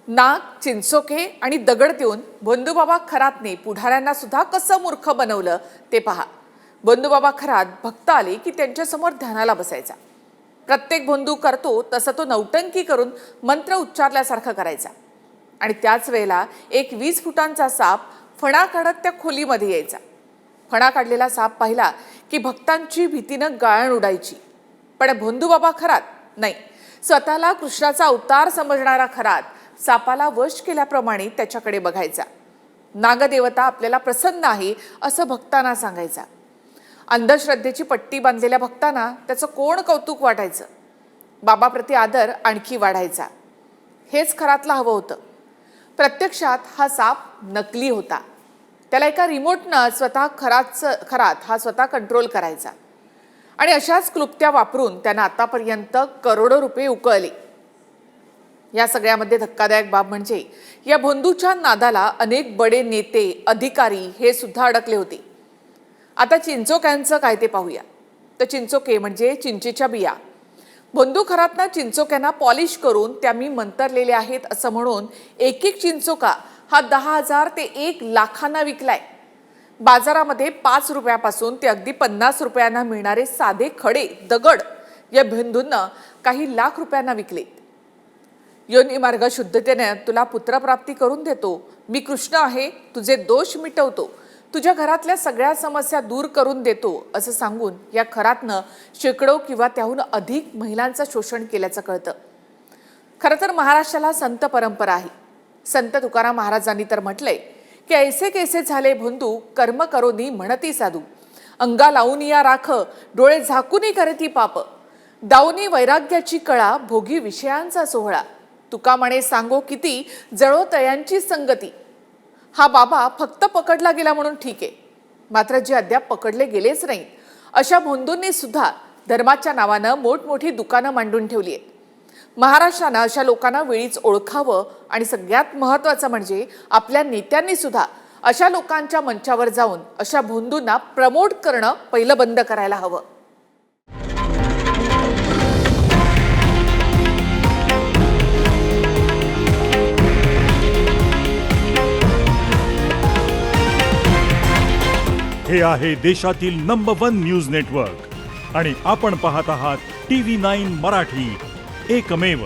नाग, चिंचोके आणि दगड देऊन बंधुबाबा खरातने पुढाऱ्यांना सुद्धा कसं मूर्ख बनवलं ते पहा. बंधुबाबा खरात भक्त आले की त्यांच्यासमोर ध्यानाला बसायचा. प्रत्येक बंधू करतो तसं तो नौटंकी करून मंत्र उच्चारल्यासारखं करायचा. आणि त्याच वेळेला एक 20 फुटांचा साप फणा काढत त्या खोलीमध्ये यायचा. फणा काढलेला साप पाहिला की भक्तांची भीतीनं गाळण उडायची. पण बंधुबाबा खरात नाही, स्वतःला कृष्णाचा अवतार समजणारा खरात सापाला वश केल्याप्रमाणे त्याच्याकडे बघायचा. नागदेवता आपल्याला प्रसन्न आहे असं भक्तांना सांगायचा. अंधश्रद्धेची पट्टी बांधलेल्या भक्तांना त्याचं कोण कौतुक वाटायचं. बाबाप्रती आदर आणखी वाढायचा. हेच खरातला हवं होतं. प्रत्यक्षात हा साप नकली होता. त्याला एका रिमोटनं खरात हा स्वतः कंट्रोल करायचा. आणि अशाच क्लुप्त्या वापरून त्यानं आतापर्यंत करोडो रुपये उकळले. या सगळ्यामध्ये धक्कादायक बाब म्हणजे या बंधूच्या नादाला अनेक बडे नेते, अधिकारी हे सुद्धा अडकले होते. आता चिंचोक्यांचं काय ते पाहूया. तर चिंचोके म्हणजे चिंचेच्या बिया. बंधू खरातना चिंचोक्यांना पॉलिश करून त्या मी मंतरलेल्या आहेत असं म्हणून एक एक चिंचोका हा 10,000 ते 1,00,000 विकलाय. बाजारामध्ये 5 रुपयापासून ते अगदी 50 रुपयांना मिळणारे साधे खडे दगड या बंधूंना काही लाख रुपयांना विकले. योनी मार्ग शुद्धतेने तुला पुत्रप्राप्ती करून देतो, मी कृष्ण आहे, तुझे दोष मिटवतो, तुझ्या घरातल्या सगळ्या समस्या दूर करून देतो असं सांगून या खरातनं शेकडो किंवा त्याहून अधिक महिलांचं शोषण केल्याचं कळतं. खरं तर महाराष्ट्राला संत परंपरा आहे. संत तुकाराम महाराजांनी तर म्हटलंय की ऐसे कैसे झाले बंधू, कर्म करोनी म्हणती साधू, अंगा लावून या राख, डोळे झाकूनी करती पाप, दाऊनी वैराग्याची कळा, भोगी विषयांचा सोहळा, तुका म्हणे सांगो किती, जळो तयांची संगती. हा बाबा फक्त पकडला गेला म्हणून ठीक आहे, मात्र जे अद्याप पकडले गेलेच नाहीत अशा बंधूंनी सुद्धा धर्माच्या नावानं मोठमोठी दुकानं मांडून ठेवली आहेत. महाराष्ट्रानं अशा लोकांना वेळीच ओळखावं आणि सगळ्यात महत्त्वाचं म्हणजे आपल्या नेत्यांनी सुद्धा अशा लोकांच्या मंचावर जाऊन अशा बंधूंना प्रमोट करणं पहिलं बंद करायला हवं. हे आहे देशातील नंबर 1 न्यूज नेटवर्क आणि आपण पाहत आहात TV9 मराठी, एकमेव.